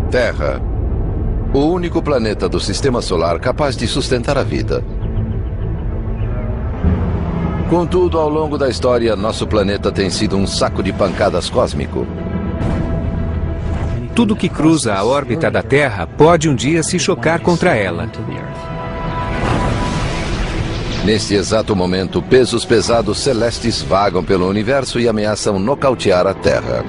Terra. O único planeta do Sistema Solar capaz de sustentar a vida. Contudo, ao longo da história, nosso planeta tem sido um saco de pancadas cósmico. Tudo que cruza a órbita da Terra pode um dia se chocar contra ela. Neste exato momento, pesos pesados celestes vagam pelo universo e ameaçam nocautear a Terra.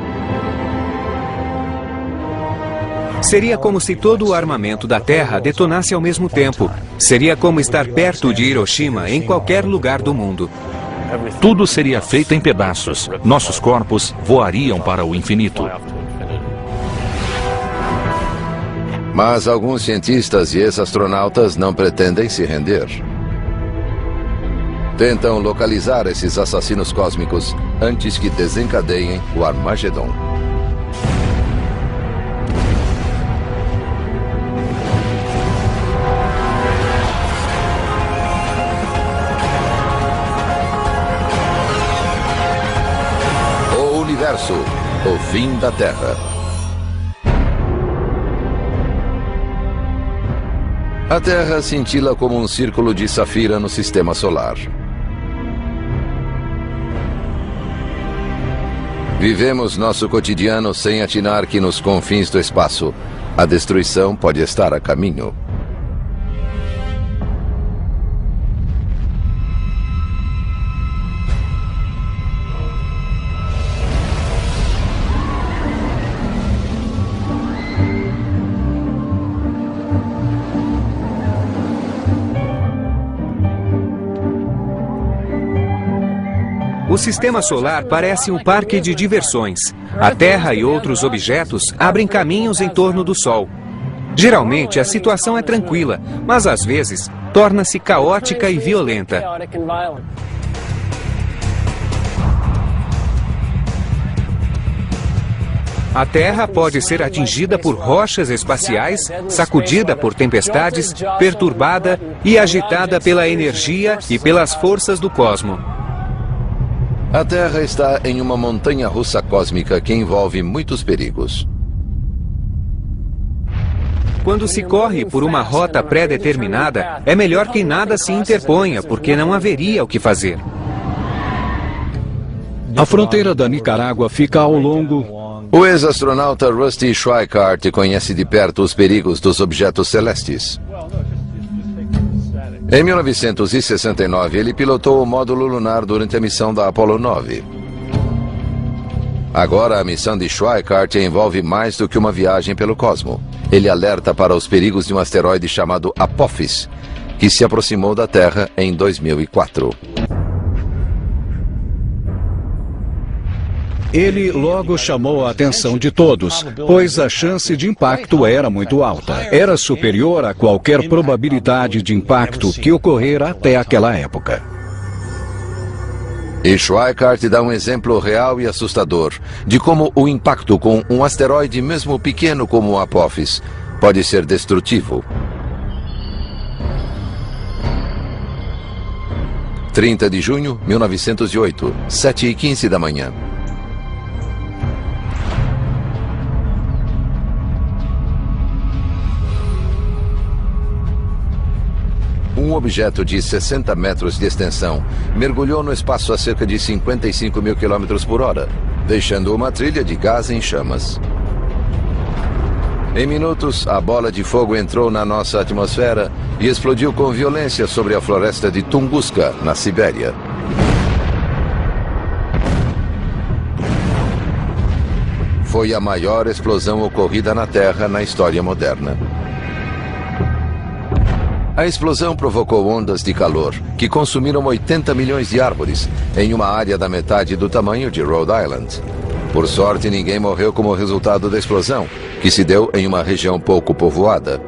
Seria como se todo o armamento da Terra detonasse ao mesmo tempo. Seria como estar perto de Hiroshima em qualquer lugar do mundo. Tudo seria feito em pedaços. Nossos corpos voariam para o infinito. Mas alguns cientistas e ex-astronautas não pretendem se render. Tentam localizar esses assassinos cósmicos antes que desencadeiem o Armagedon. O fim da Terra. A Terra cintila como um círculo de safira no Sistema Solar. Vivemos nosso cotidiano sem atinar que nos confins do espaço, a destruição pode estar a caminho. O Sistema Solar parece um parque de diversões. A Terra e outros objetos abrem caminhos em torno do Sol. Geralmente, a situação é tranquila, mas às vezes torna-se caótica e violenta. A Terra pode ser atingida por rochas espaciais, sacudida por tempestades, perturbada e agitada pela energia e pelas forças do cosmo. A Terra está em uma montanha-russa cósmica que envolve muitos perigos. Quando se corre por uma rota pré-determinada, é melhor que nada se interponha, porque não haveria o que fazer. A fronteira da Nicarágua fica ao longo... O ex-astronauta Rusty Schweickart conhece de perto os perigos dos objetos celestes. Em 1969, ele pilotou o módulo lunar durante a missão da Apollo 9. Agora, a missão de Schweickart envolve mais do que uma viagem pelo cosmo. Ele alerta para os perigos de um asteroide chamado Apophis, que se aproximou da Terra em 2004. Ele logo chamou a atenção de todos, pois a chance de impacto era muito alta. Era superior a qualquer probabilidade de impacto que ocorrera até aquela época. E Schweickart dá um exemplo real e assustador de como o impacto com um asteroide, mesmo pequeno como o Apophis, pode ser destrutivo. 30 de junho, 1908, 7h15 da manhã. Um objeto de 60 metros de extensão mergulhou no espaço a cerca de 55 mil quilômetros por hora, deixando uma trilha de gás em chamas. Em minutos, a bola de fogo entrou na nossa atmosfera e explodiu com violência sobre a floresta de Tunguska, na Sibéria. Foi a maior explosão ocorrida na Terra na história moderna. A explosão provocou ondas de calor que consumiram 80 milhões de árvores em uma área da metade do tamanho de Rhode Island. Por sorte, ninguém morreu como resultado da explosão, que se deu em uma região pouco povoada.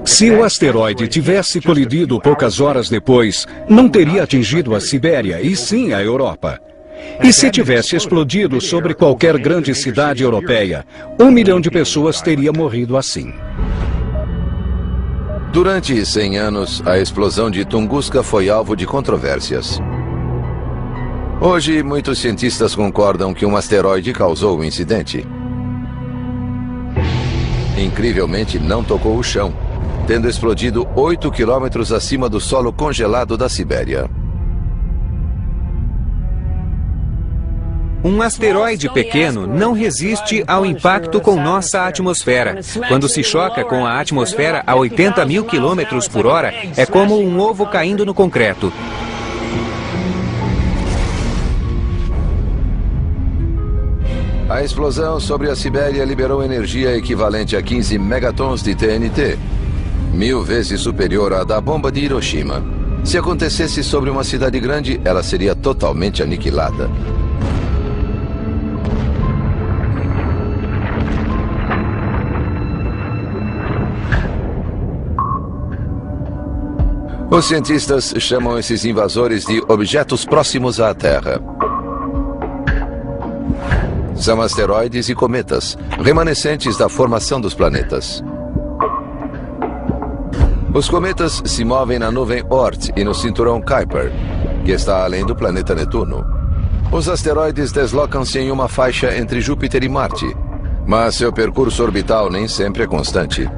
Se o asteroide tivesse colidido poucas horas depois, não teria atingido a Sibéria, e sim a Europa. E se tivesse explodido sobre qualquer grande cidade europeia, 1 milhão de pessoas teria morrido assim. Durante 100 anos, a explosão de Tunguska foi alvo de controvérsias. Hoje, muitos cientistas concordam que um asteroide causou o incidente. incrivelmente não tocou o chão, tendo explodido 8 quilômetros acima do solo congelado da Sibéria. Um asteroide pequeno não resiste ao impacto com nossa atmosfera. Quando se choca com a atmosfera a 80 mil quilômetros por hora, é como um ovo caindo no concreto. A explosão sobre a Sibéria liberou energia equivalente a 15 megatons de TNT, 1000 vezes superior à da bomba de Hiroshima. Se acontecesse sobre uma cidade grande, ela seria totalmente aniquilada. Os cientistas chamam esses invasores de objetos próximos à Terra. São asteroides e cometas, remanescentes da formação dos planetas. Os cometas se movem na nuvem Oort e no cinturão Kuiper, que está além do planeta Netuno. Os asteroides deslocam-se em uma faixa entre Júpiter e Marte, mas seu percurso orbital nem sempre é constante.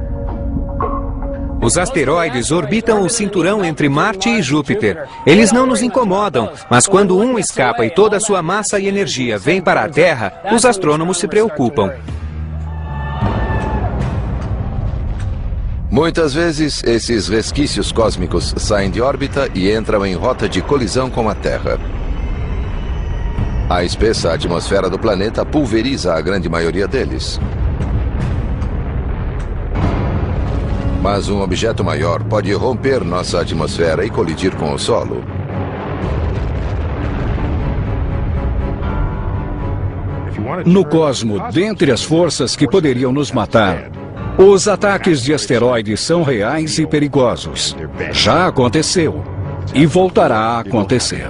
Os asteroides orbitam o cinturão entre Marte e Júpiter. Eles não nos incomodam, mas quando um escapa e toda a sua massa e energia vem para a Terra, os astrônomos se preocupam. Muitas vezes, esses resquícios cósmicos saem de órbita e entram em rota de colisão com a Terra. A espessa atmosfera do planeta pulveriza a grande maioria deles. Mas um objeto maior pode romper nossa atmosfera e colidir com o solo. No cosmo, dentre as forças que poderiam nos matar, os ataques de asteroides são reais e perigosos. Já aconteceu e voltará a acontecer.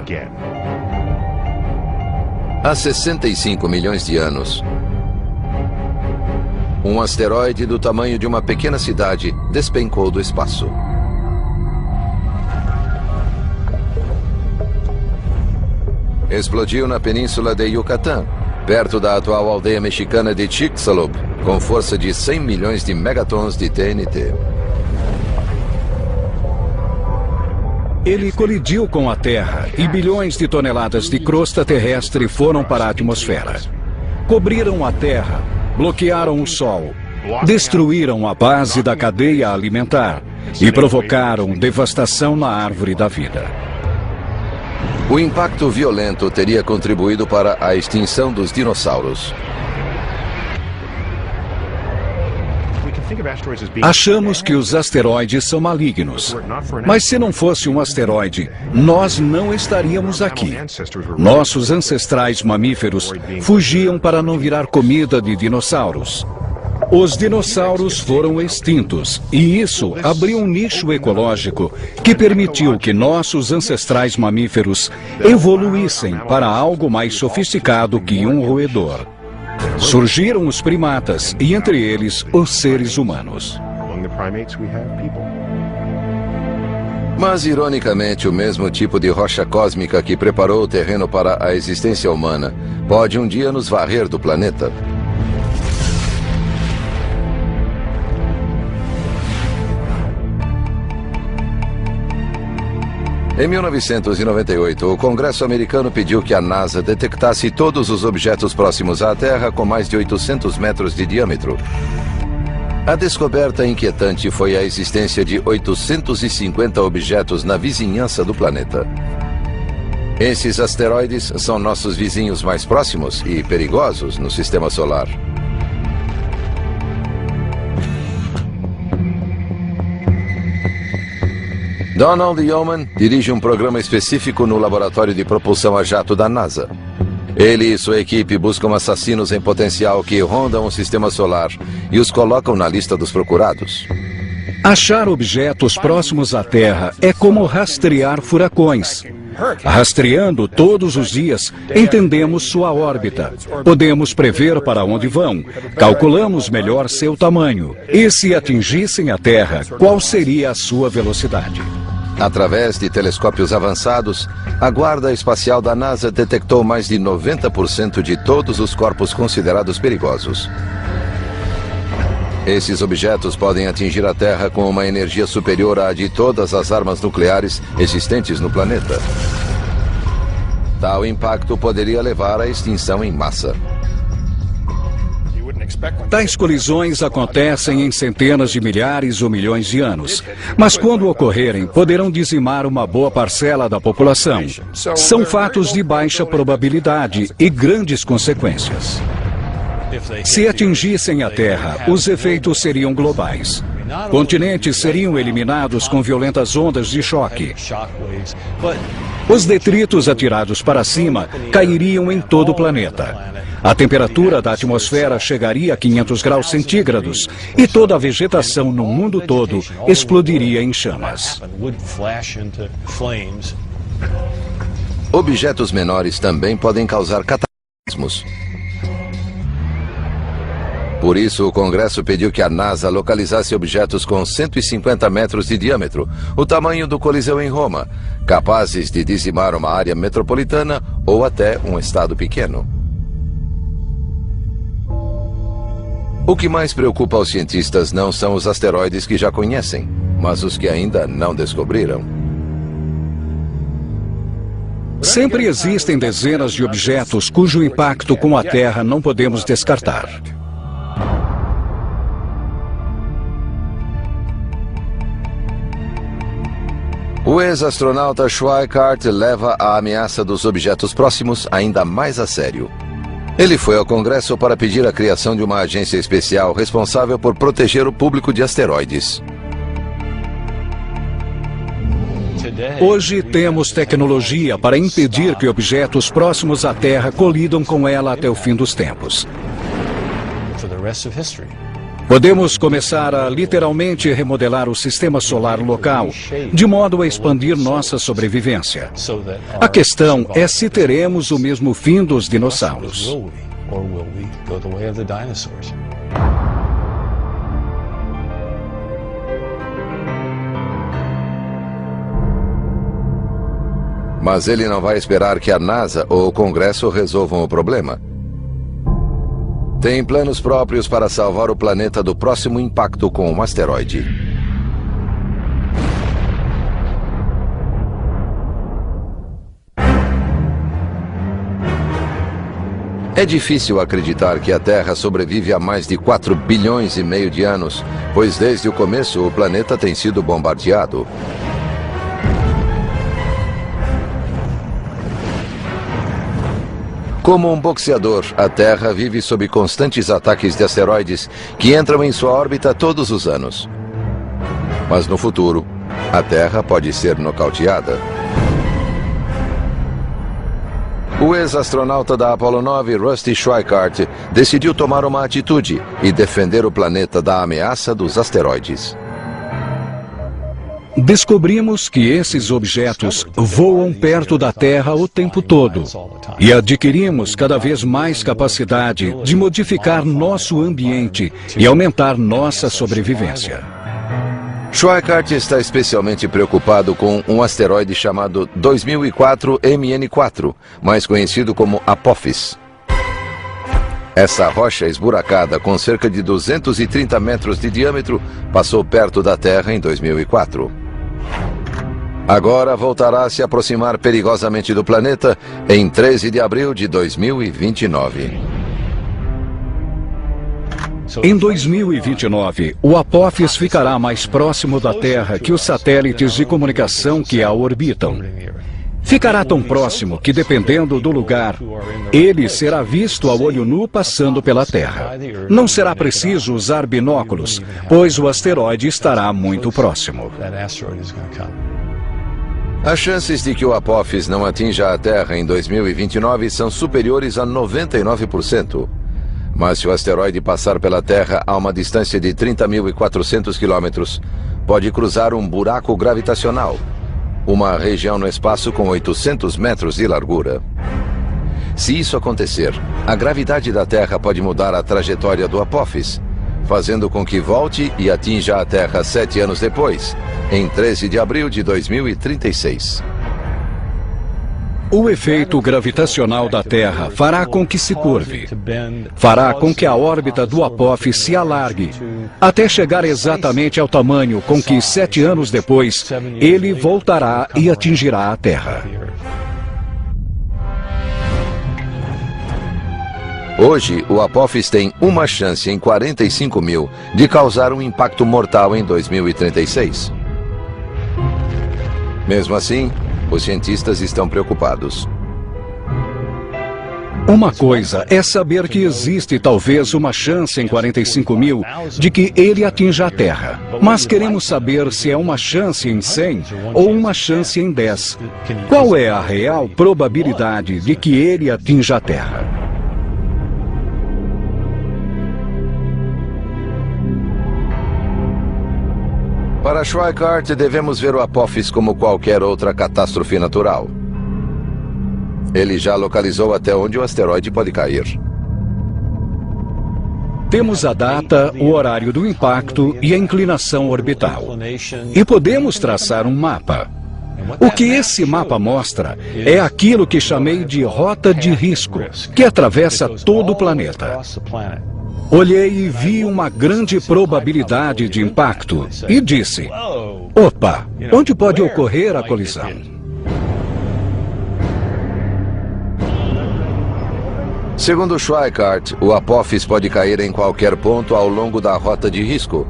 Há 65 milhões de anos, um asteroide do tamanho de uma pequena cidade despencou do espaço. Explodiu na península de Yucatán, perto da atual aldeia mexicana de Chicxulub, com força de 100 milhões de megatons de TNT. Ele colidiu com a Terra e bilhões de toneladas de crosta terrestre foram para a atmosfera. Cobriram a Terra, bloquearam o Sol, destruíram a base da cadeia alimentar e provocaram devastação na árvore da vida. O impacto violento teria contribuído para a extinção dos dinossauros. Achamos que os asteroides são malignos, mas se não fosse um asteroide, nós não estaríamos aqui. Nossos ancestrais mamíferos fugiam para não virar comida de dinossauros. Os dinossauros foram extintos e isso abriu um nicho ecológico que permitiu que nossos ancestrais mamíferos evoluíssem para algo mais sofisticado que um roedor. Surgiram os primatas e, entre eles, os seres humanos. Mas, ironicamente, o mesmo tipo de rocha cósmica que preparou o terreno para a existência humana pode um dia nos varrer do planeta. Em 1998, o Congresso americano pediu que a NASA detectasse todos os objetos próximos à Terra com mais de 800 metros de diâmetro. A descoberta inquietante foi a existência de 850 objetos na vizinhança do planeta. Esses asteroides são nossos vizinhos mais próximos e perigosos no Sistema Solar. Donald Yeoman dirige um programa específico no laboratório de propulsão a jato da NASA. Ele e sua equipe buscam assassinos em potencial que rondam o Sistema Solar e os colocam na lista dos procurados. Achar objetos próximos à Terra é como rastrear furacões. Rastreando todos os dias, entendemos sua órbita. Podemos prever para onde vão. Calculamos melhor seu tamanho. E se atingissem a Terra, qual seria a sua velocidade? Através de telescópios avançados, a Guarda Espacial da NASA detectou mais de 90% de todos os corpos considerados perigosos. Esses objetos podem atingir a Terra com uma energia superior à de todas as armas nucleares existentes no planeta. Tal impacto poderia levar à extinção em massa. Tais colisões acontecem em centenas de milhares ou milhões de anos. Mas quando ocorrerem, poderão dizimar uma boa parcela da população. São fatos de baixa probabilidade e grandes consequências. Se atingissem a Terra, os efeitos seriam globais. Continentes seriam eliminados com violentas ondas de choque. Os detritos atirados para cima cairiam em todo o planeta. A temperatura da atmosfera chegaria a 500 graus centígrados e toda a vegetação no mundo todo explodiria em chamas. Objetos menores também podem causar cataclismos. Por isso, o Congresso pediu que a NASA localizasse objetos com 150 metros de diâmetro, o tamanho do Coliseu em Roma, capazes de dizimar uma área metropolitana ou até um estado pequeno. O que mais preocupa os cientistas não são os asteroides que já conhecem, mas os que ainda não descobriram. Sempre existem dezenas de objetos cujo impacto com a Terra não podemos descartar. O ex-astronauta Schweikart leva a ameaça dos objetos próximos ainda mais a sério. Ele foi ao Congresso para pedir a criação de uma agência especial responsável por proteger o público de asteroides. Hoje temos tecnologia para impedir que objetos próximos à Terra colidam com ela até o fim dos tempos. Podemos começar a literalmente remodelar o sistema solar local, de modo a expandir nossa sobrevivência. A questão é se teremos o mesmo fim dos dinossauros. Mas ele não vai esperar que a NASA ou o Congresso resolvam o problema. Tem planos próprios para salvar o planeta do próximo impacto com um asteroide. É difícil acreditar que a Terra sobrevive há mais de 4 bilhões e meio de anos, pois desde o começo o planeta tem sido bombardeado. Como um boxeador, a Terra vive sob constantes ataques de asteroides que entram em sua órbita todos os anos. Mas no futuro, a Terra pode ser nocauteada. O ex-astronauta da Apollo 9, Rusty Schweikart, decidiu tomar uma atitude e defender o planeta da ameaça dos asteroides. Descobrimos que esses objetos voam perto da Terra o tempo todo e adquirimos cada vez mais capacidade de modificar nosso ambiente e aumentar nossa sobrevivência. Schweikart está especialmente preocupado com um asteroide chamado 2004 MN4, mais conhecido como Apophis. Essa rocha esburacada com cerca de 230 metros de diâmetro passou perto da Terra em 2004. Agora voltará a se aproximar perigosamente do planeta em 13 de abril de 2029. Em 2029, o Apophis ficará mais próximo da Terra que os satélites de comunicação que a orbitam. Ficará tão próximo que, dependendo do lugar, ele será visto a olho nu passando pela Terra. Não será preciso usar binóculos, pois o asteroide estará muito próximo. As chances de que o Apophis não atinja a Terra em 2029 são superiores a 99%. Mas se o asteroide passar pela Terra a uma distância de 30.400 quilômetros, pode cruzar um buraco gravitacional, uma região no espaço com 800 metros de largura. Se isso acontecer, a gravidade da Terra pode mudar a trajetória do Apophis, fazendo com que volte e atinja a Terra 7 anos depois, em 13 de abril de 2036. O efeito gravitacional da Terra fará com que se curve. Fará com que a órbita do Apophis se alargue, até chegar exatamente ao tamanho com que, 7 anos depois, ele voltará e atingirá a Terra. Hoje, o Apophis tem uma chance em 45 mil de causar um impacto mortal em 2036. Mesmo assim, os cientistas estão preocupados. Uma coisa é saber que existe talvez uma chance em 45 mil de que ele atinja a Terra. Mas queremos saber se é uma chance em 100 ou uma chance em 10. Qual é a real probabilidade de que ele atinja a Terra? Para Schweikart, devemos ver o Apophis como qualquer outra catástrofe natural. Ele já localizou até onde o asteroide pode cair. Temos a data, o horário do impacto e a inclinação orbital. E podemos traçar um mapa. O que esse mapa mostra é aquilo que chamei de rota de risco, que atravessa todo o planeta. Olhei e vi uma grande probabilidade de impacto e disse: opa, onde pode ocorrer a colisão? Segundo Schweikart, o Apophis pode cair em qualquer ponto ao longo da rota de risco,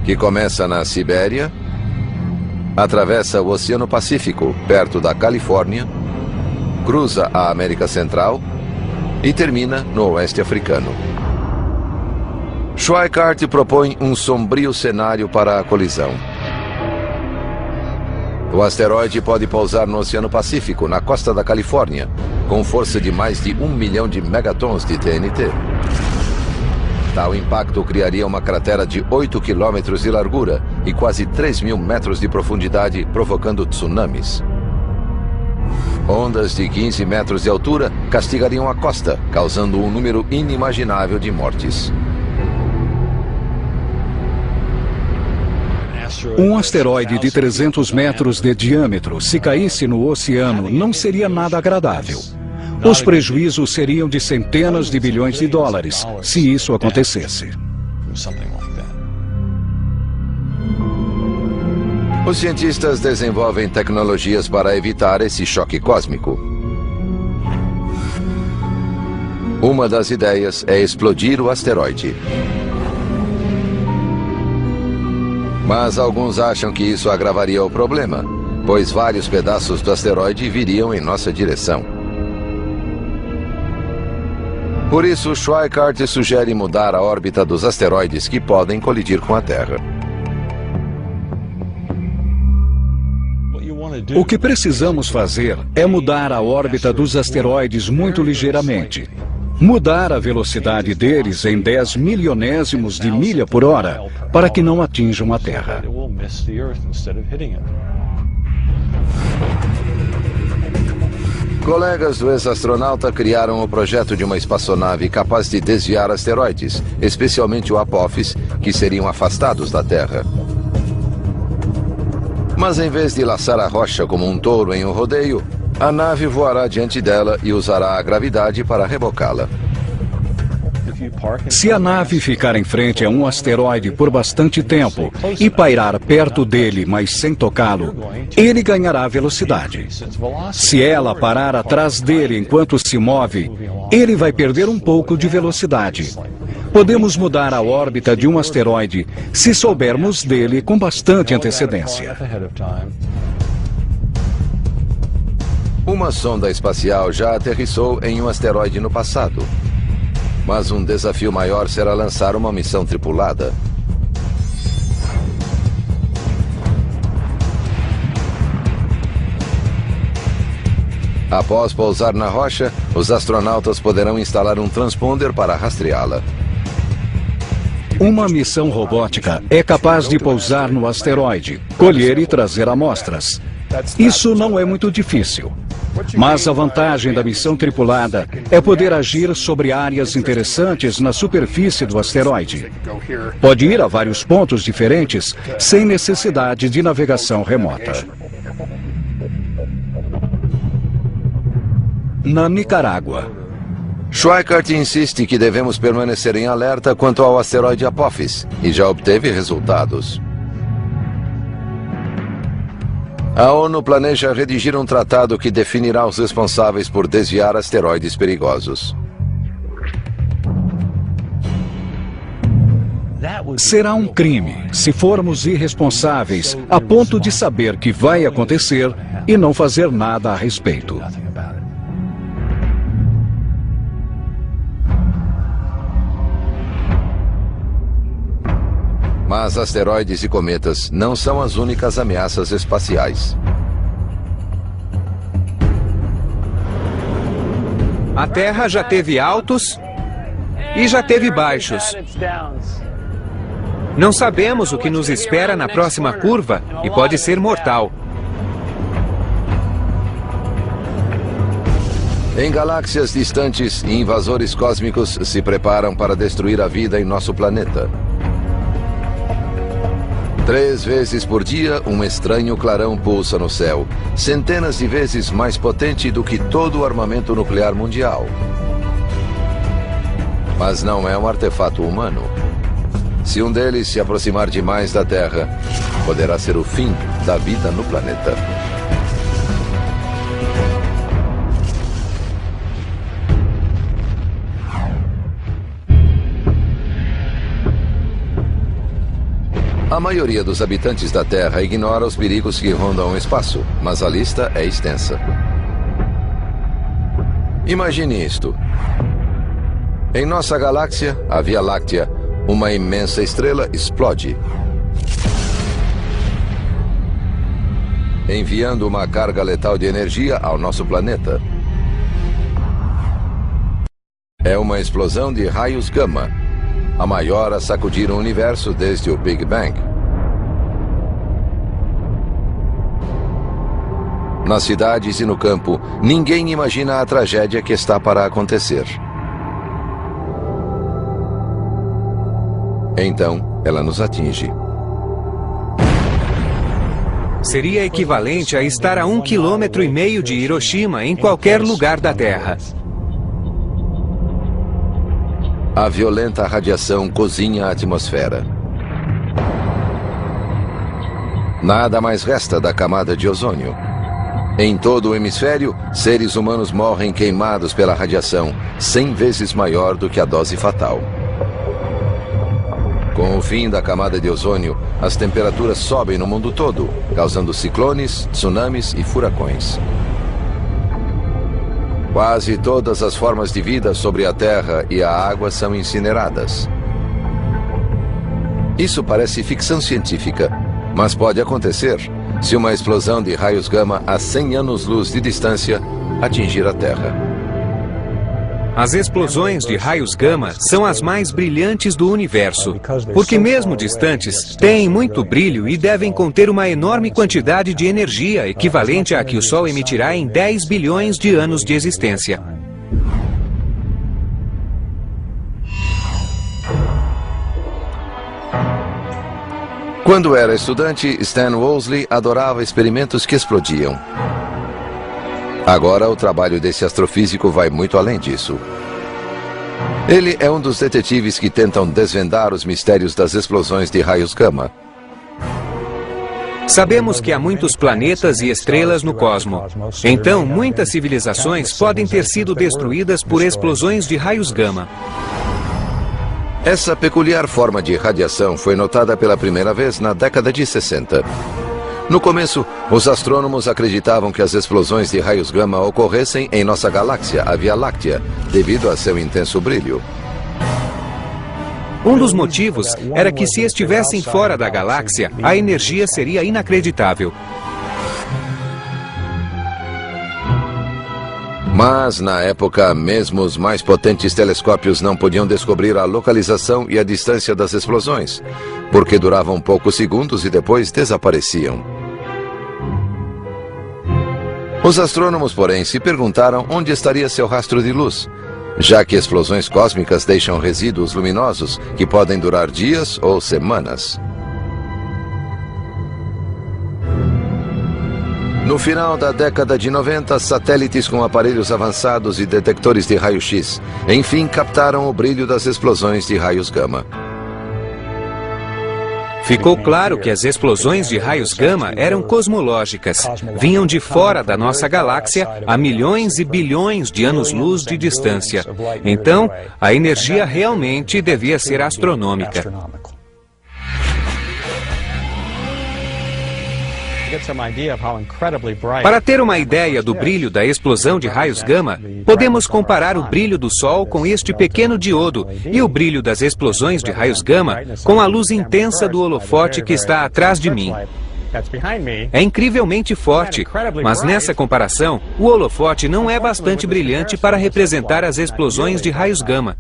que começa na Sibéria, atravessa o Oceano Pacífico, perto da Califórnia, cruza a América Central e termina no Oeste Africano. Schweikart propõe um sombrio cenário para a colisão. O asteroide pode pousar no Oceano Pacífico, na costa da Califórnia, com força de mais de 1 milhão de megatons de TNT. Tal impacto criaria uma cratera de 8 quilômetros de largura e quase 3.000 metros de profundidade, provocando tsunamis. Ondas de 15 metros de altura castigariam a costa, causando um número inimaginável de mortes. Um asteroide de 300 metros de diâmetro, se caísse no oceano, não seria nada agradável. Os prejuízos seriam de centenas de bilhões de dólares, se isso acontecesse. Os cientistas desenvolvem tecnologias para evitar esse choque cósmico. Uma das ideias é explodir o asteroide. Mas alguns acham que isso agravaria o problema, pois vários pedaços do asteroide viriam em nossa direção. Por isso, Schweikart sugere mudar a órbita dos asteroides que podem colidir com a Terra. O que precisamos fazer é mudar a órbita dos asteroides muito ligeiramente. Mudar a velocidade deles em 10 milionésimos de milha por hora, para que não atinjam a Terra. Colegas do ex-astronauta criaram o projeto de uma espaçonave capaz de desviar asteroides, especialmente o Apophis, que seriam afastados da Terra. Mas em vez de laçar a rocha como um touro em um rodeio, a nave voará diante dela e usará a gravidade para rebocá-la. Se a nave ficar em frente a um asteroide por bastante tempo e pairar perto dele, mas sem tocá-lo, ele ganhará velocidade. Se ela parar atrás dele enquanto se move, ele vai perder um pouco de velocidade. Podemos mudar a órbita de um asteroide se soubermos dele com bastante antecedência. Uma sonda espacial já aterrissou em um asteroide no passado. Mas um desafio maior será lançar uma missão tripulada. Após pousar na rocha, os astronautas poderão instalar um transponder para rastreá-la. Uma missão robótica é capaz de pousar no asteroide, colher e trazer amostras. Isso não é muito difícil. Mas a vantagem da missão tripulada é poder agir sobre áreas interessantes na superfície do asteroide. Pode ir a vários pontos diferentes sem necessidade de navegação remota. na Nicarágua. Schweikart insiste que devemos permanecer em alerta quanto ao asteroide Apophis e já obteve resultados. A ONU planeja redigir um tratado que definirá os responsáveis por desviar asteroides perigosos. Será um crime se formos irresponsáveis a ponto de saber que vai acontecer e não fazer nada a respeito. Mas asteroides e cometas não são as únicas ameaças espaciais. A Terra já teve altos e já teve baixos. Não sabemos o que nos espera na próxima curva e pode ser mortal. Em galáxias distantes, invasores cósmicos se preparam para destruir a vida em nosso planeta. 3 vezes por dia, um estranho clarão pulsa no céu, centenas de vezes mais potente do que todo o armamento nuclear mundial. Mas não é um artefato humano. Se um deles se aproximar demais da Terra, poderá ser o fim da vida no planeta. A maioria dos habitantes da Terra ignora os perigos que rondam o espaço, mas a lista é extensa. Imagine isto. Em nossa galáxia, a Via Láctea, uma imensa estrela explode, enviando uma carga letal de energia ao nosso planeta. É uma explosão de raios gama, a maior a sacudir o universo desde o Big Bang. Nas cidades e no campo, ninguém imagina a tragédia que está para acontecer. Então, ela nos atinge. Seria equivalente a estar a 1,5 km de Hiroshima em qualquer lugar da Terra. A violenta radiação cozinha a atmosfera. Nada mais resta da camada de ozônio. Em todo o hemisfério, seres humanos morrem queimados pela radiação, 100 vezes maior do que a dose fatal. Com o fim da camada de ozônio, as temperaturas sobem no mundo todo, causando ciclones, tsunamis e furacões. Quase todas as formas de vida sobre a Terra e a água são incineradas. Isso parece ficção científica, mas pode acontecer se uma explosão de raios gama a 100 anos-luz de distância atingir a Terra. As explosões de raios gama são as mais brilhantes do universo, porque mesmo distantes, têm muito brilho e devem conter uma enorme quantidade de energia, equivalente à que o Sol emitirá em 10 bilhões de anos de existência. Quando era estudante, Stan Wolseley adorava experimentos que explodiam. Agora, o trabalho desse astrofísico vai muito além disso. Ele é um dos detetives que tentam desvendar os mistérios das explosões de raios gama. Sabemos que há muitos planetas e estrelas no cosmo. Então, muitas civilizações podem ter sido destruídas por explosões de raios gama. Essa peculiar forma de radiação foi notada pela primeira vez na década de 60. No começo, os astrônomos acreditavam que as explosões de raios gama ocorressem em nossa galáxia, a Via Láctea, devido a seu intenso brilho. Um dos motivos era que se estivessem fora da galáxia, a energia seria inacreditável. Mas, na época, mesmo os mais potentes telescópios não podiam descobrir a localização e a distância das explosões, porque duravam poucos segundos e depois desapareciam. Os astrônomos, porém, se perguntaram onde estaria seu rastro de luz, já que explosões cósmicas deixam resíduos luminosos que podem durar dias ou semanas. No final da década de 90, satélites com aparelhos avançados e detectores de raio-x, enfim, captaram o brilho das explosões de raios gama. Ficou claro que as explosões de raios gama eram cosmológicas. Vinham de fora da nossa galáxia a milhões e bilhões de anos-luz de distância. Então, a energia realmente devia ser astronômica. Para ter uma ideia do brilho da explosão de raios gama, podemos comparar o brilho do Sol com este pequeno diodo e o brilho das explosões de raios gama com a luz intensa do holofote que está atrás de mim. É incrivelmente forte, mas nessa comparação, o holofote não é bastante brilhante para representar as explosões de raios gama.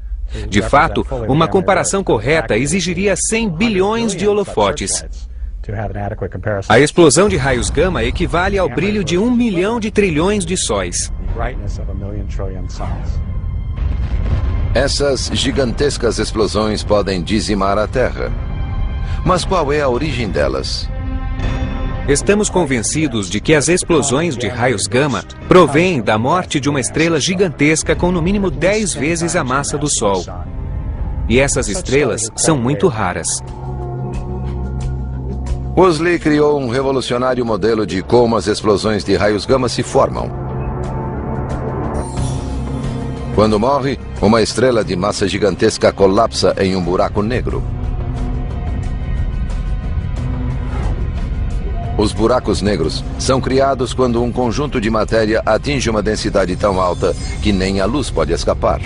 De fato, uma comparação correta exigiria 100 bilhões de holofotes. A explosão de raios gama equivale ao brilho de 1 milhão de trilhões de sóis. Essas gigantescas explosões podem dizimar a Terra. Mas qual é a origem delas? Estamos convencidos de que as explosões de raios gama provêm da morte de uma estrela gigantesca com no mínimo 10 vezes a massa do Sol. E essas estrelas são muito raras. Woolsey criou um revolucionário modelo de como as explosões de raios gama se formam. Quando morre, uma estrela de massa gigantesca colapsa em um buraco negro. Os buracos negros são criados quando um conjunto de matéria atinge uma densidade tão alta que nem a luz pode escapar.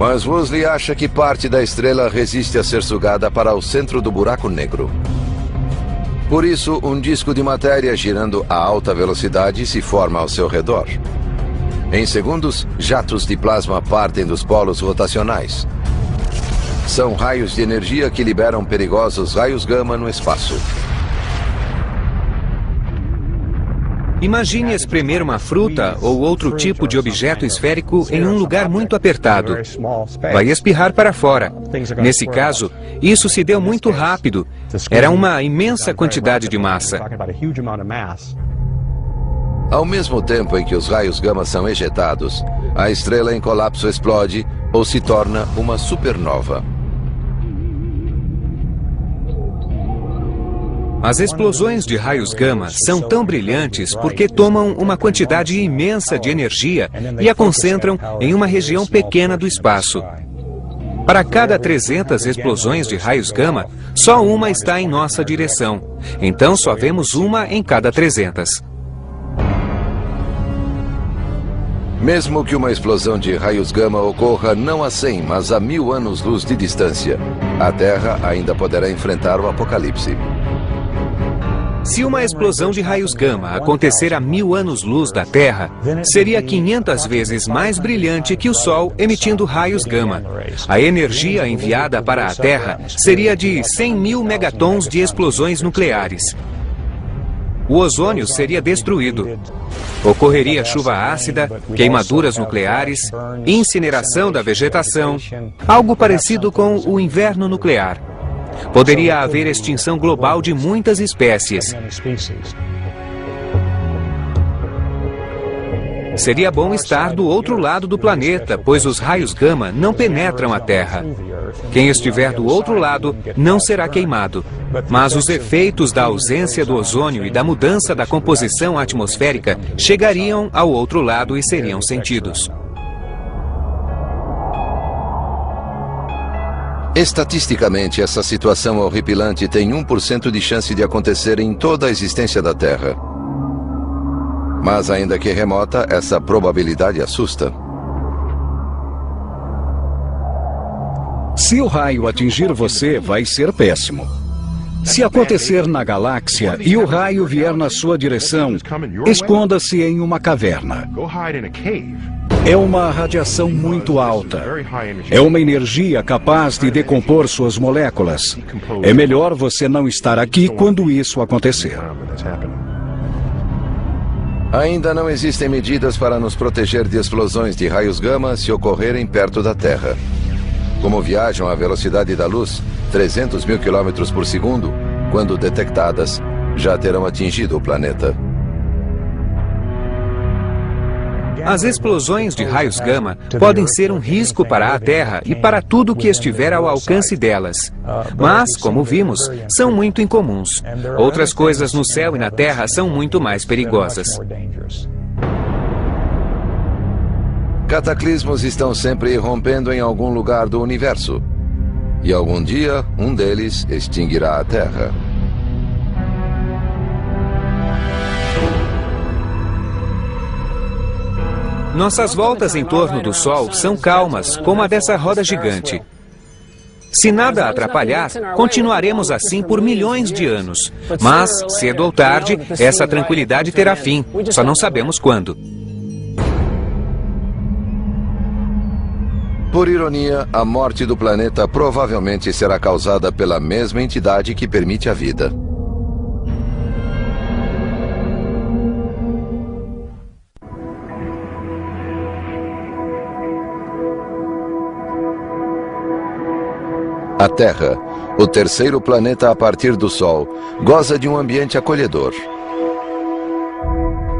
Mas Woolsey acha que parte da estrela resiste a ser sugada para o centro do buraco negro. Por isso, um disco de matéria girando a alta velocidade se forma ao seu redor. Em segundos, jatos de plasma partem dos polos rotacionais. São raios de energia que liberam perigosos raios gama no espaço. Imagine espremer uma fruta ou outro tipo de objeto esférico em um lugar muito apertado. Vai espirrar para fora. Nesse caso, isso se deu muito rápido. Era uma imensa quantidade de massa. Ao mesmo tempo em que os raios gama são ejetados, a estrela em colapso explode ou se torna uma supernova. As explosões de raios gama são tão brilhantes porque tomam uma quantidade imensa de energia e a concentram em uma região pequena do espaço. Para cada 300 explosões de raios gama, só uma está em nossa direção. Então só vemos uma em cada 300. Mesmo que uma explosão de raios gama ocorra não a 100, mas a 1000 anos-luz de distância, a Terra ainda poderá enfrentar o apocalipse. Se uma explosão de raios gama acontecer a 1000 anos-luz da Terra, seria 500 vezes mais brilhante que o Sol emitindo raios gama. A energia enviada para a Terra seria de 100 mil megatons de explosões nucleares. O ozônio seria destruído. Ocorreria chuva ácida, queimaduras nucleares, incineração da vegetação, algo parecido com o inverno nuclear. Poderia haver extinção global de muitas espécies. Seria bom estar do outro lado do planeta, pois os raios gama não penetram a Terra. Quem estiver do outro lado não será queimado. Mas os efeitos da ausência do ozônio e da mudança da composição atmosférica chegariam ao outro lado e seriam sentidos. Estatisticamente, essa situação horripilante tem 1% de chance de acontecer em toda a existência da Terra. Mas, ainda que remota, essa probabilidade assusta. Se o raio atingir você, vai ser péssimo. Se acontecer na galáxia e o raio vier na sua direção, esconda-se em uma caverna. É uma radiação muito alta. É uma energia capaz de decompor suas moléculas. É melhor você não estar aqui quando isso acontecer. Ainda não existem medidas para nos proteger de explosões de raios gama se ocorrerem perto da Terra. Como viajam à velocidade da luz, 300 mil quilômetros por segundo, quando detectadas, já terão atingido o planeta. As explosões de raios gama podem ser um risco para a Terra e para tudo que estiver ao alcance delas. Mas, como vimos, são muito incomuns. Outras coisas no céu e na Terra são muito mais perigosas. Cataclismos estão sempre irrompendo em algum lugar do universo. E algum dia, um deles extinguirá a Terra. Nossas voltas em torno do Sol são calmas, como a dessa roda gigante. Se nada atrapalhar, continuaremos assim por milhões de anos. Mas, cedo ou tarde, essa tranquilidade terá fim. Só não sabemos quando. Por ironia, a morte do planeta provavelmente será causada pela mesma entidade que permite a vida. A Terra, o terceiro planeta a partir do Sol, goza de um ambiente acolhedor.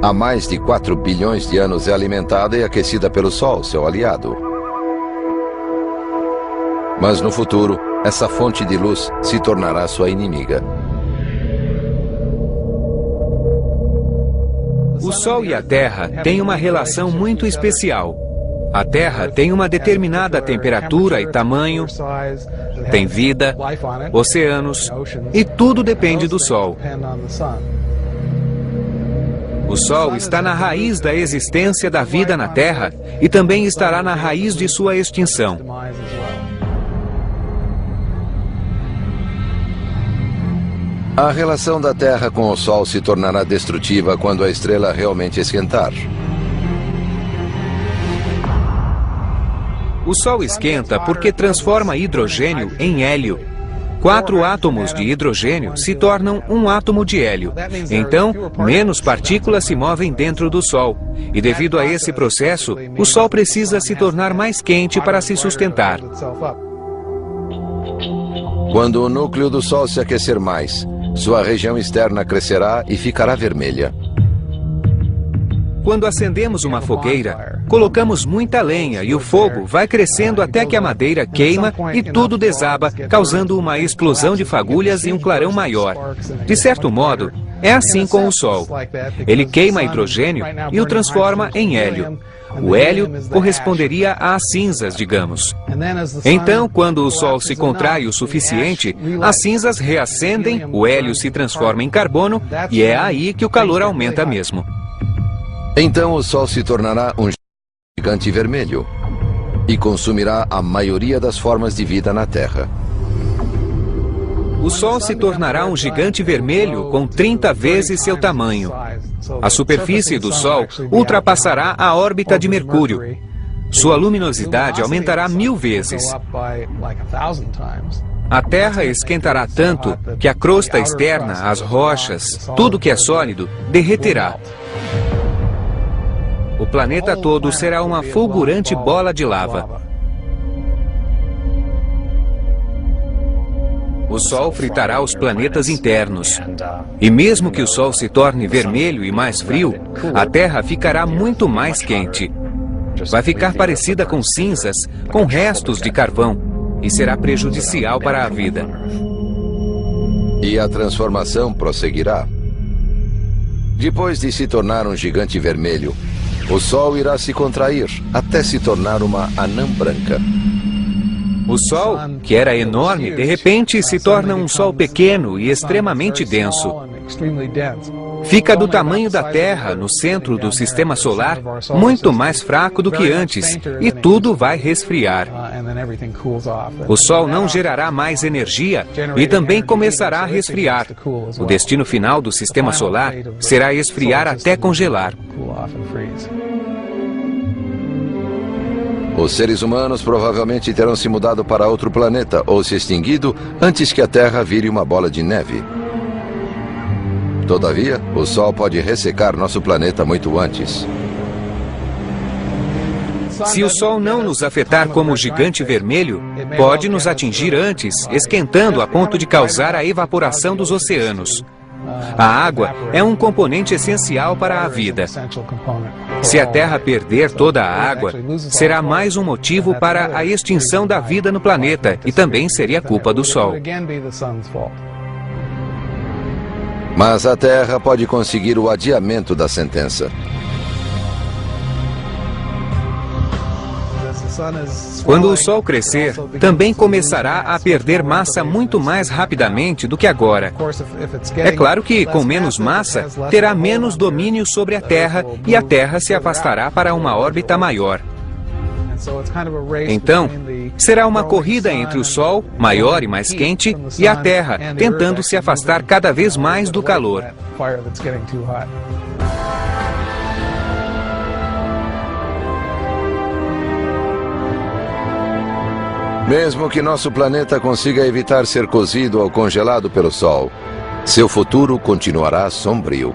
Há mais de 4 bilhões de anos é alimentada e aquecida pelo Sol, seu aliado. Mas no futuro, essa fonte de luz se tornará sua inimiga. O Sol e a Terra têm uma relação muito especial. A Terra tem uma determinada temperatura e tamanho, tem vida, oceanos, e tudo depende do Sol. O Sol está na raiz da existência da vida na Terra e também estará na raiz de sua extinção. A relação da Terra com o Sol se tornará destrutiva quando a estrela realmente esquentar. O Sol esquenta porque transforma hidrogênio em hélio. 4 átomos de hidrogênio se tornam um átomo de hélio. Então, menos partículas se movem dentro do Sol. E devido a esse processo, o Sol precisa se tornar mais quente para se sustentar. Quando o núcleo do Sol se aquecer mais, sua região externa crescerá e ficará vermelha. Quando acendemos uma fogueira, colocamos muita lenha e o fogo vai crescendo até que a madeira queima e tudo desaba, causando uma explosão de fagulhas e um clarão maior. De certo modo, é assim com o Sol. Ele queima hidrogênio e o transforma em hélio. O hélio corresponderia às cinzas, digamos. Então, quando o Sol se contrai o suficiente, as cinzas reacendem, o hélio se transforma em carbono e é aí que o calor aumenta mesmo. Então o Sol se tornará um gigante vermelho e consumirá a maioria das formas de vida na Terra. O Sol se tornará um gigante vermelho com 30 vezes seu tamanho. A superfície do Sol ultrapassará a órbita de Mercúrio. Sua luminosidade aumentará 1000 vezes. A Terra esquentará tanto que a crosta externa, as rochas, tudo que é sólido, derreterá. O planeta todo será uma fulgurante bola de lava. O Sol fritará os planetas internos. E mesmo que o Sol se torne vermelho e mais frio, a Terra ficará muito mais quente. Vai ficar parecida com cinzas, com restos de carvão, e será prejudicial para a vida. E a transformação prosseguirá. Depois de se tornar um gigante vermelho, o Sol irá se contrair até se tornar uma anã branca. O Sol, que era enorme, de repente se torna um Sol pequeno e extremamente denso. Fica do tamanho da Terra, no centro do Sistema Solar, muito mais fraco do que antes, e tudo vai resfriar. O Sol não gerará mais energia e também começará a resfriar. O destino final do Sistema Solar será esfriar até congelar. Os seres humanos provavelmente terão se mudado para outro planeta ou se extinguido antes que a Terra vire uma bola de neve. Todavia, o Sol pode ressecar nosso planeta muito antes. Se o Sol não nos afetar como gigante vermelho, pode nos atingir antes, esquentando a ponto de causar a evaporação dos oceanos. A água é um componente essencial para a vida. Se a Terra perder toda a água, será mais um motivo para a extinção da vida no planeta e também seria culpa do Sol. Mas a Terra pode conseguir o adiamento da sentença. Quando o Sol crescer, também começará a perder massa muito mais rapidamente do que agora. É claro que, com menos massa, terá menos domínio sobre a Terra e a Terra se afastará para uma órbita maior. Então, será uma corrida entre o Sol, maior e mais quente, e a Terra, tentando se afastar cada vez mais do calor. Mesmo que nosso planeta consiga evitar ser cozido ou congelado pelo Sol, seu futuro continuará sombrio.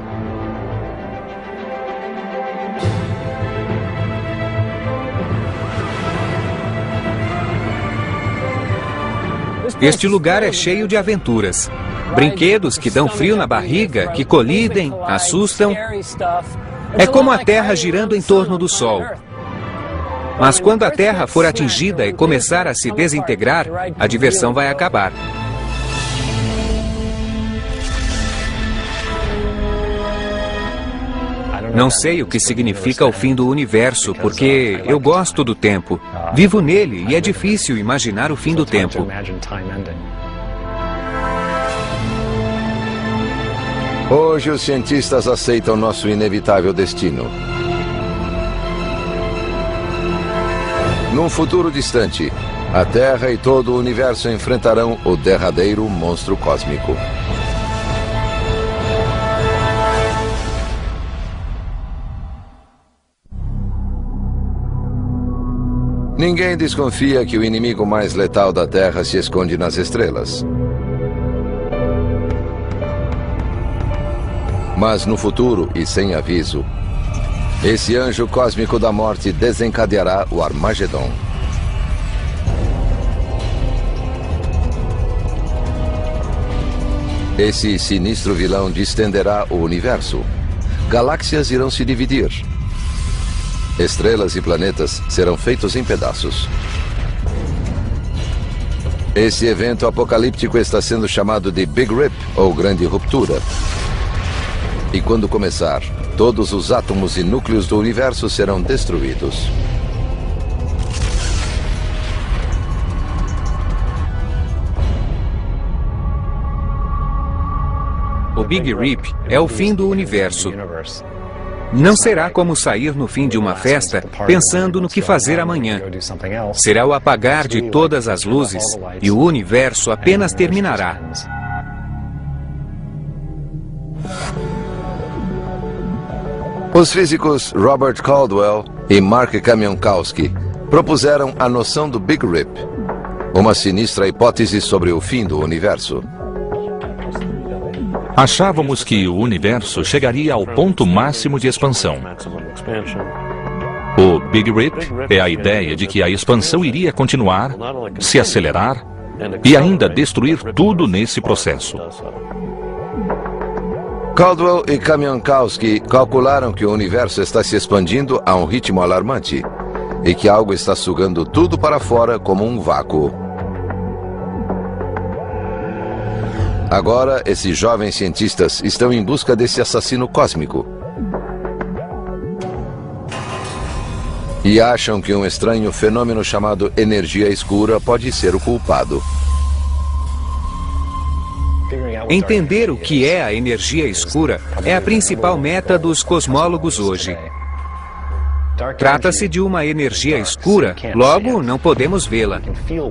Este lugar é cheio de aventuras. Brinquedos que dão frio na barriga, que colidem, assustam. É como a Terra girando em torno do Sol. Mas quando a Terra for atingida e começar a se desintegrar, a diversão vai acabar. Não sei o que significa o fim do universo, porque eu gosto do tempo. Vivo nele e é difícil imaginar o fim do tempo. Hoje os cientistas aceitam nosso inevitável destino. Num futuro distante, a Terra e todo o universo enfrentarão o derradeiro monstro cósmico. Ninguém desconfia que o inimigo mais letal da Terra se esconde nas estrelas. Mas no futuro, e sem aviso, esse anjo cósmico da morte desencadeará o Armagedon. Esse sinistro vilão distenderá o universo. Galáxias irão se dividir. Estrelas e planetas serão feitos em pedaços. Esse evento apocalíptico está sendo chamado de Big Rip, ou Grande Ruptura. E quando começar, todos os átomos e núcleos do universo serão destruídos. O Big Rip é o fim do universo. Não será como sair no fim de uma festa pensando no que fazer amanhã. Será o apagar de todas as luzes e o universo apenas terminará. Os físicos Robert Caldwell e Mark Kamionkowski propuseram a noção do Big Rip, uma sinistra hipótese sobre o fim do universo. Achávamos que o universo chegaria ao ponto máximo de expansão. O Big Rip é a ideia de que a expansão iria continuar, se acelerar e ainda destruir tudo nesse processo. Caldwell e Kamionkowski calcularam que o universo está se expandindo a um ritmo alarmante e que algo está sugando tudo para fora como um vácuo. Agora, esses jovens cientistas estão em busca desse assassino cósmico. E acham que um estranho fenômeno chamado energia escura pode ser o culpado. Entender o que é a energia escura é a principal meta dos cosmólogos hoje. Trata-se de uma energia escura, logo não podemos vê-la.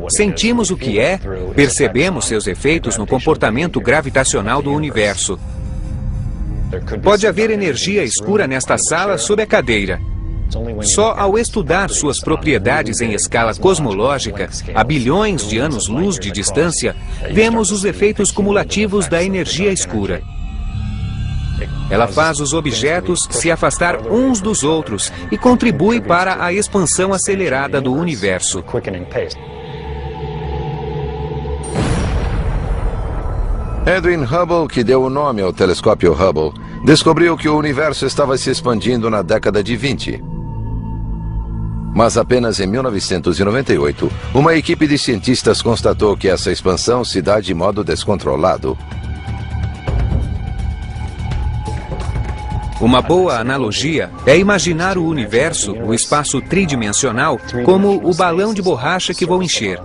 Sentimos o que é, percebemos seus efeitos no comportamento gravitacional do universo. Pode haver energia escura nesta sala sob a cadeira. Só ao estudar suas propriedades em escala cosmológica, a bilhões de anos-luz de distância, vemos os efeitos cumulativos da energia escura. Ela faz os objetos se afastar uns dos outros e contribui para a expansão acelerada do universo. Edwin Hubble, que deu o nome ao telescópio Hubble, descobriu que o universo estava se expandindo na década de 20. Mas apenas em 1998, uma equipe de cientistas constatou que essa expansão se dá de modo descontrolado. Uma boa analogia é imaginar o universo, o espaço tridimensional, como o balão de borracha que vou encher.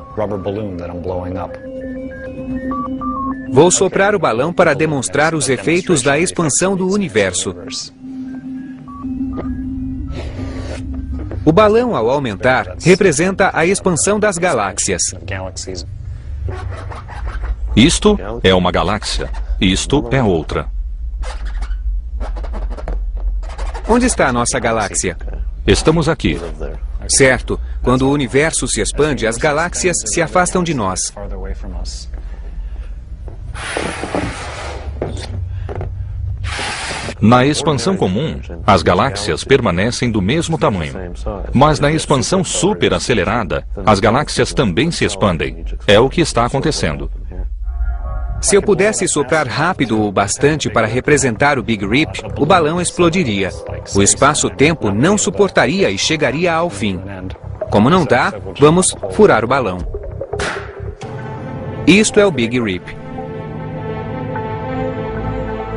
Vou soprar o balão para demonstrar os efeitos da expansão do universo. O balão, ao aumentar, representa a expansão das galáxias. Isto é uma galáxia, isto é outra. Onde está a nossa galáxia? Estamos aqui. Certo. Quando o universo se expande, as galáxias se afastam de nós. Na expansão comum, as galáxias permanecem do mesmo tamanho. Mas na expansão superacelerada, as galáxias também se expandem. É o que está acontecendo. Se eu pudesse soprar rápido o bastante para representar o Big Rip, o balão explodiria. O espaço-tempo não suportaria e chegaria ao fim. Como não dá, vamos furar o balão. Isto é o Big Rip.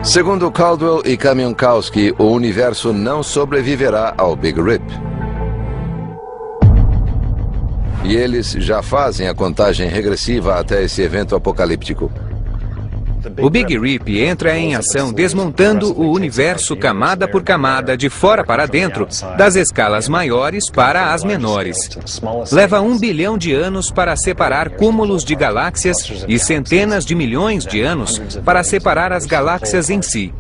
Segundo Caldwell e Kamiankowski, o universo não sobreviverá ao Big Rip. E eles já fazem a contagem regressiva até esse evento apocalíptico. O Big Rip entra em ação desmontando o universo camada por camada, de fora para dentro, das escalas maiores para as menores. Leva 1 bilhão de anos para separar cúmulos de galáxias e centenas de milhões de anos para separar as galáxias em si.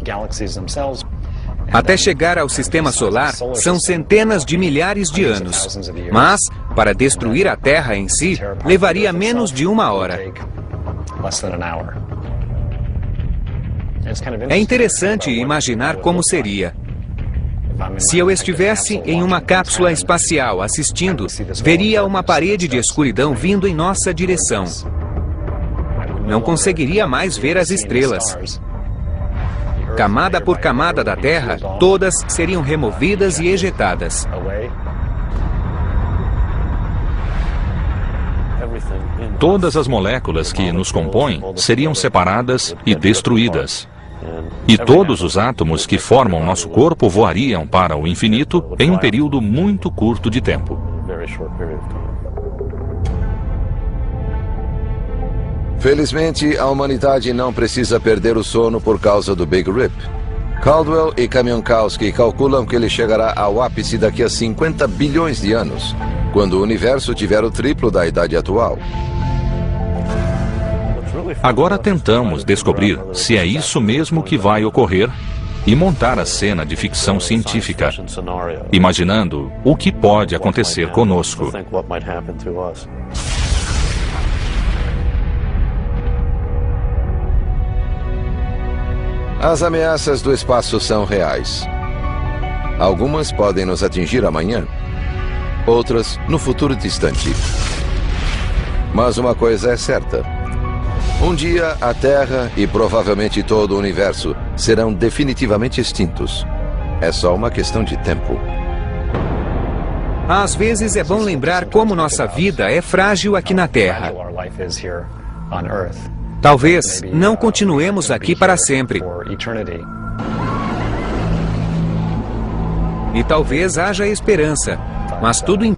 Até chegar ao sistema solar, são centenas de milhares de anos. Mas, para destruir a Terra em si, levaria menos de 1 hora. É interessante imaginar como seria. Se eu estivesse em uma cápsula espacial assistindo, veria uma parede de escuridão vindo em nossa direção. Não conseguiria mais ver as estrelas. Camada por camada da Terra, todas seriam removidas e ejetadas. Todas as moléculas que nos compõem seriam separadas e destruídas. E todos os átomos que formam nosso corpo voariam para o infinito em um período muito curto de tempo. Felizmente, a humanidade não precisa perder o sono por causa do Big Rip. Caldwell e Kamiankowski calculam que ele chegará ao ápice daqui a 50 bilhões de anos, quando o universo tiver o triplo da idade atual. Agora tentamos descobrir se é isso mesmo que vai ocorrer e montar a cena de ficção científica, imaginando o que pode acontecer conosco. As ameaças do espaço são reais. Algumas podem nos atingir amanhã, outras no futuro distante. Mas uma coisa é certa. Um dia, a Terra e provavelmente todo o universo serão definitivamente extintos. É só uma questão de tempo. Às vezes é bom lembrar como nossa vida é frágil aqui na Terra. Talvez não continuemos aqui para sempre. E talvez haja esperança, mas tudo